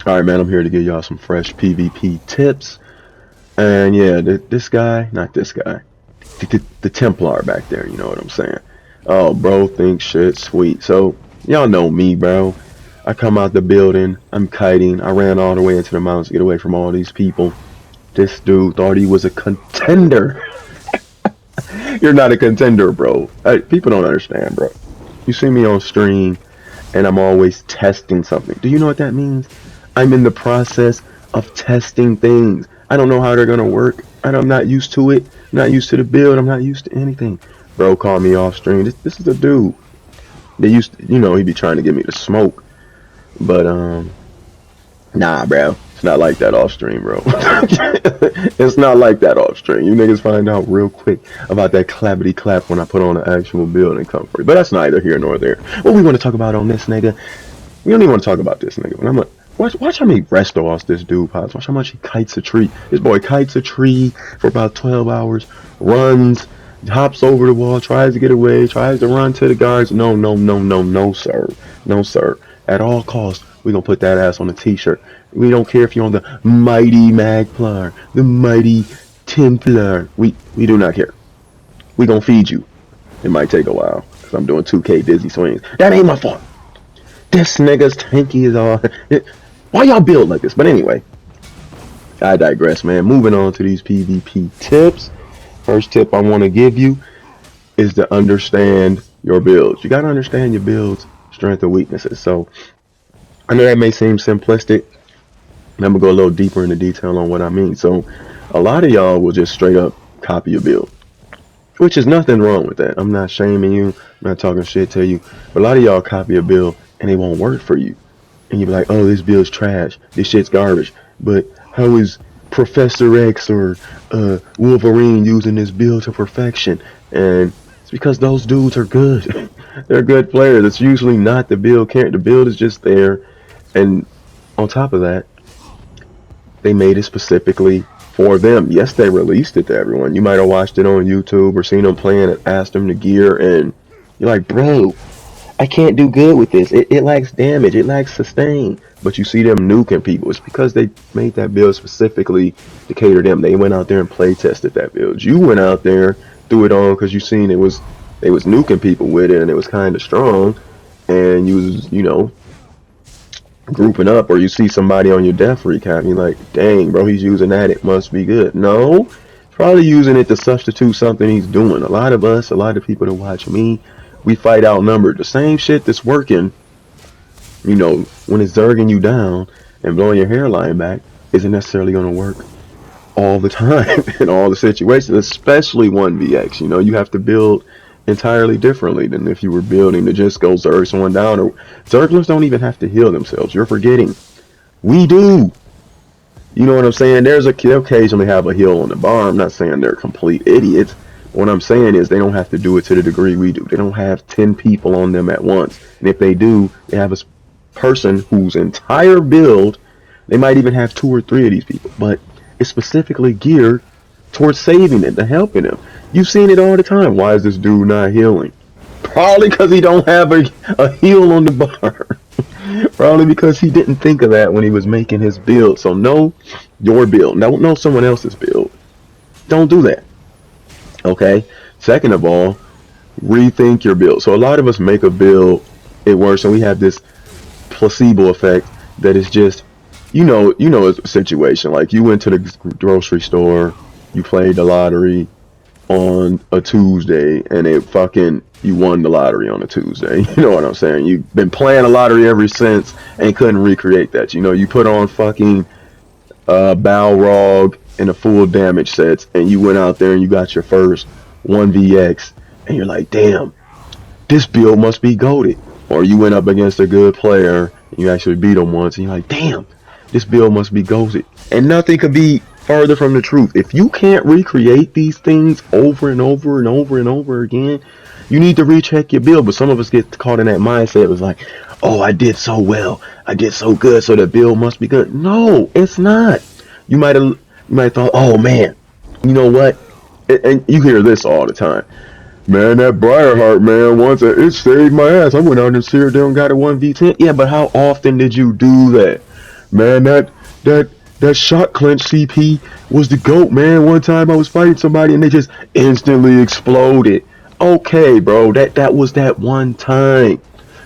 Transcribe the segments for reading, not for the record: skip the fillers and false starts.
Alright, man, I'm here to give y'all some fresh PvP tips. And yeah, this guy, not this guy, the Templar back there, you know what I'm saying? Oh, bro, think shit sweet. So, y'all know me, bro. I come out the building, I'm kiting, I ran all the way into the mountains to get away from all these people. This dude thought he was a contender. You're not a contender, bro. People don't understand, bro. You see me on stream, and I'm always testing something. Do you know what that means? I'm in the process of testing things. I don't know how they're gonna work. I'm not used to it. I'm not used to the build. I'm not used to anything. Bro called me off stream. This is a dude. They used to, you know, he'd be trying to get me to smoke. But nah, bro. It's not like that off stream, bro. It's not like that off stream. You niggas find out real quick about that clappity clap when I put on an actual build and come for you. But that's neither here nor there. What we want to talk about on this nigga? We don't even want to talk about this nigga. But I'm like, watch how many resto-offs this dude pops. Watch how much he kites a tree. This boy kites a tree for about 12 hours, runs, hops over the wall, tries to get away, tries to run to the guards. No, sir. No, sir. At all costs, we're going to put that ass on a t-shirt. We don't care if you're on the mighty Magplar, the mighty Templar. We do not care. We going to feed you. It might take a while, because I'm doing 2K dizzy swings. That ain't my fault. This nigga's tanky is all. Why y'all build like this? But anyway, I digress, man. Moving on to these PvP tips. First tip I want to give you is to understand your builds. You got to understand your build's strengths and weaknesses. So I know that may seem simplistic. I'm going to go a little deeper into detail on what I mean. So a lot of y'all will just straight up copy your build, which is nothing wrong with that. I'm not shaming you. I'm not talking shit to you. But a lot of y'all copy a build and it won't work for you. And you be like, oh, this build's trash. This shit's garbage. But how is Professor X or Wolverine using this build to perfection? And it's because those dudes are good. They're good players. It's usually not the build. The build is just there. And on top of that, they made it specifically for them. Yes, they released it to everyone. You might have watched it on YouTube or seen them playing it, asked them the gear, and you're like, bro, I can't do good with this. It lacks damage. It lacks sustain. But you see them nuking people. It's because they made that build specifically to cater them. They went out there and play tested that build. You went out there, threw it on because you seen they was nuking people with it and it was kind of strong. And you was, you know, grouping up, or you see somebody on your death recap and you're like, dang, bro, he's using that. It must be good. No, probably using it to substitute something he's doing. A lot of people that watch me, we fight outnumbered. The same shit that's working, you know, when it's zerging you down and blowing your hairline back, isn't necessarily going to work all the time in all the situations, especially 1vx. You know, you have to build entirely differently than if you were building to just go zerg someone down. Or zerglers don't even have to heal themselves. You're forgetting. We do. You know what I'm saying? They occasionally have a heal on the bar. I'm not saying they're complete idiots. What I'm saying is they don't have to do it to the degree we do. They don't have 10 people on them at once. And if they do, they have a person whose entire build, they might even have 2 or 3 of these people, but it's specifically geared towards saving it, to helping them. You've seen it all the time. Why is this dude not healing? Probably because he don't have a heal on the bar. Probably because he didn't think of that when he was making his build. So know your build. Don't know someone else's build. Don't do that. Okay? Second of all, rethink your build. So a lot of us make a build, it works, and we have this placebo effect that is just, you know a situation like you went to the grocery store, you played the lottery on a Tuesday, and you won the lottery on a Tuesday. You know what I'm saying? You've been playing a lottery ever since and couldn't recreate that. You know, you put on fucking Balrog and the full damage sets, and you went out there and you got your first 1vx, and you're like, damn, this build must be goated. Or you went up against a good player and you actually beat them once, and you're like, damn, this build must be goated. And nothing could be further from the truth. If you can't recreate these things over and over and over and over again, you need to recheck your build. But some of us get caught in that mindset. It was like, oh, I did so well, I did so good, so the build must be good. No, it's not. You might have thought, oh man, you know what? And you hear this all the time. Man, that Briarheart, man, it saved my ass. I went out and seared down, got a 1v10. Yeah, but how often did you do that? Man, that shot clench CP was the GOAT, man. One time I was fighting somebody and they just instantly exploded. Okay, bro, that was that one time.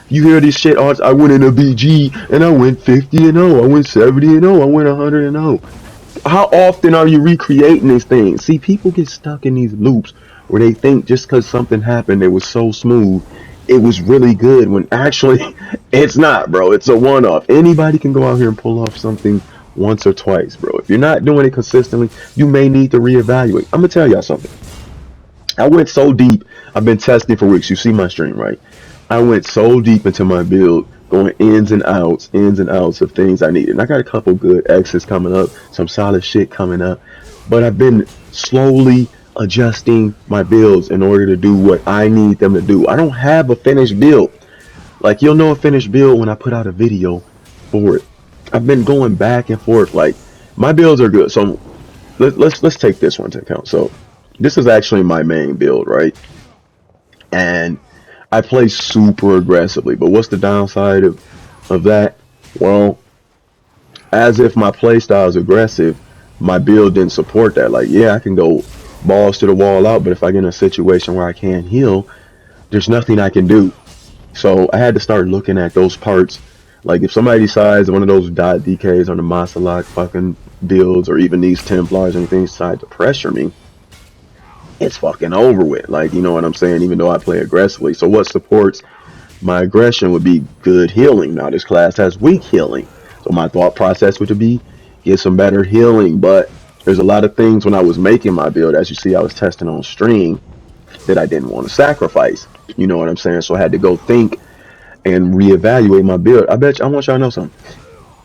You hear this shit, I went in a BG and I went 50-0. I went 70-0. I went 100-0. How often are you recreating these things? See, people get stuck in these loops where they think just because something happened, it was so smooth, it was really good, when actually it's not, bro. It's a one-off. Anybody can go out here and pull off something once or twice, bro. If you're not doing it consistently, you may need to reevaluate. I'm gonna tell y'all something. I went so deep. I've been testing for weeks. You see my stream, right? I went so deep into my build, going ins and outs of things I needed. And I got a couple good X's coming up, some solid shit coming up. But I've been slowly adjusting my builds in order to do what I need them to do. I don't have a finished build. Like, you'll know a finished build when I put out a video for it. I've been going back and forth. Like, my builds are good. So let's take this one to account. So this is actually my main build, right? And I play super aggressively, but what's the downside of that? Well, as if my playstyle is aggressive, my build didn't support that. Like, yeah, I can go balls to the wall out, but if I get in a situation where I can't heal, there's nothing I can do. So I had to start looking at those parts. Like, if somebody decides one of those dot DKs on the Masalak fucking builds, or even these Templars and things decide to pressure me, it's fucking over with. Like, you know what I'm saying? Even though I play aggressively. So what supports my aggression would be good healing. Now this class has weak healing. So my thought process would be get some better healing. But there's a lot of things when I was making my build, as you see, I was testing on stream, that I didn't want to sacrifice. You know what I'm saying? So I had to go think and reevaluate my build. I want y'all to know something.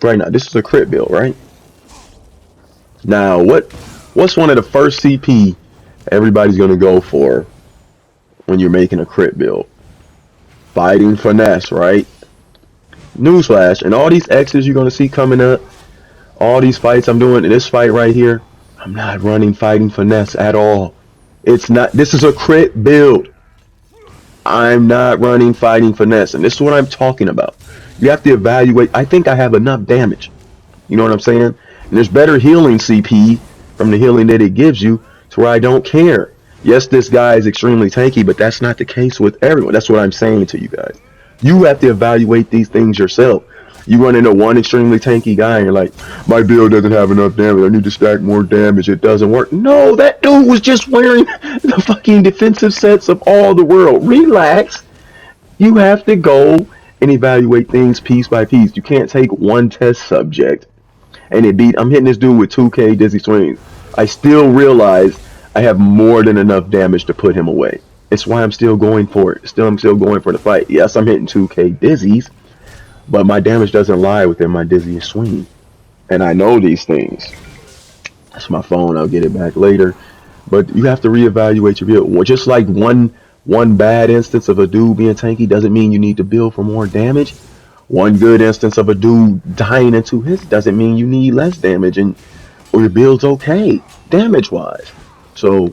Right now, this is a crit build, right? Now, what's one of the first CP everybody's going to go for when you're making a crit build? Fighting finesse, right? Newsflash, and all these X's you're going to see coming up, all these fights I'm doing, in this fight right here, I'm not running fighting finesse at all. It's not, this is a crit build. I'm not running fighting finesse, and this is what I'm talking about. You have to evaluate. I think I have enough damage. You know what I'm saying? And there's better healing CP from the healing that it gives you, to where I don't care. Yes, this guy is extremely tanky, but that's not the case with everyone. That's what I'm saying to you guys. You have to evaluate these things yourself. You run into one extremely tanky guy and you're like, my build doesn't have enough damage, I need to stack more damage, it doesn't work. No, that dude was just wearing the fucking defensive sets of all the world. Relax. You have to go and evaluate things piece by piece. You can't take one test subject and I'm hitting this dude with 2k dizzy swings. I still realize I have more than enough damage to put him away. It's why I'm still going for it. I'm still going for the fight. Yes, I'm hitting 2k dizzies, but my damage doesn't lie within my dizziest swing. And I know these things. That's my phone. I'll get it back later. But you have to reevaluate your build. Just like one bad instance of a dude being tanky doesn't mean you need to build for more damage. One good instance of a dude dying into his doesn't mean you need less damage, or your build's okay damage wise. So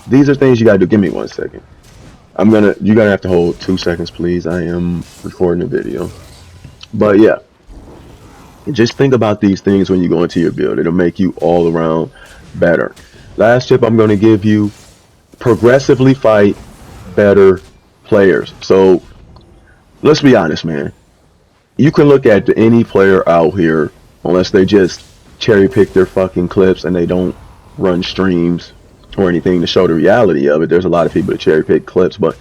these are things you gotta do. Give me 1 second. You're gonna have to hold 2 seconds, please. I am recording a video. But yeah, just think about these things when you go into your build. It'll make you all around better. Last tip I'm gonna give you: progressively fight better players. So let's be honest, man. You can look at any player out here, unless they just cherry pick their fucking clips and they don't run streams or anything to show the reality of it. There's a lot of people that cherry pick clips, but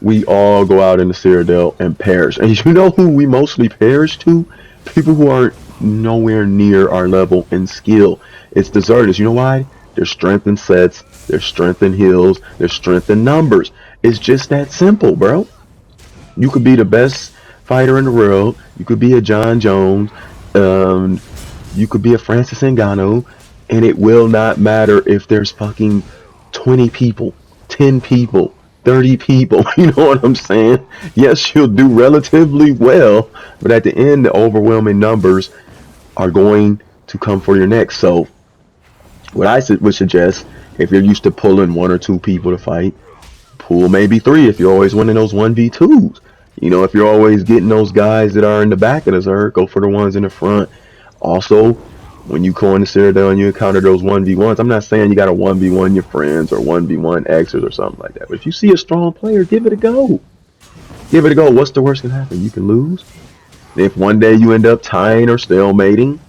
we all go out in the cyrodiil and perish. And you know who we mostly perish to? People who aren't nowhere near our level in skill. It's deserters. You know why? There's strength in sets, there's strength in heals, there's strength in numbers. It's just that simple, bro. You could be the best fighter in the world, you could be a John Jones, you could be a Francis Ngannou, and it will not matter if there's fucking 20 people, 10 people, 30 people. You know what I'm saying? Yes, you'll do relatively well, but at the end, the overwhelming numbers are going to come for your neck. So what I would suggest, if you're used to pulling 1 or 2 people to fight, pull maybe 3 if you're always winning those 1v2s. You know, if you're always getting those guys that are in the back of the Zerg, go for the ones in the front. Also, when you go into Cyrodiil and you encounter those 1v1s, I'm not saying you got to 1v1 your friends or 1v1 exes or something like that. But if you see a strong player, give it a go. Give it a go. What's the worst can happen? You can lose. If one day you end up tying or stalemating,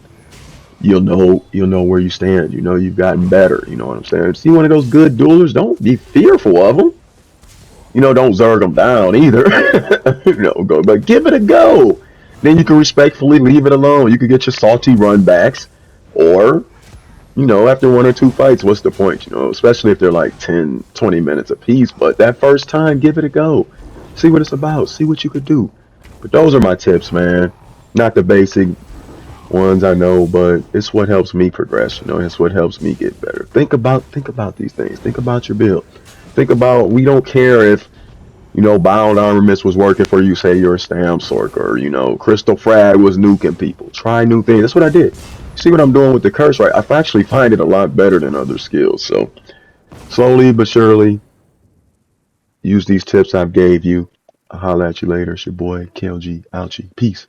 you'll know where you stand. You know you've gotten better. You know what I'm saying? See one of those good duelers, don't be fearful of them. You know, don't zerg them down either. But give it a go. Then you can respectfully leave it alone. You could get your salty run backs, or after one or two fights, what's the point? Especially if they're like 10, 20 minutes apiece. But that first time, give it a go. See what it's about. See what you could do. But those are my tips, man. Not the basic ones I know, but it's what helps me progress. It's what helps me get better. Think about these things. Think about your build. Think about, we don't care if bound armaments was working for you. Say you're a Stamsorc, or Crystal Frag was nuking people. Try new things. That's what I did. See what I'm doing with the curse, right? I actually find it a lot better than other skills. So slowly but surely, use these tips I've gave you. I'll holler at you later. It's your boy KLG. Ouchie. Peace.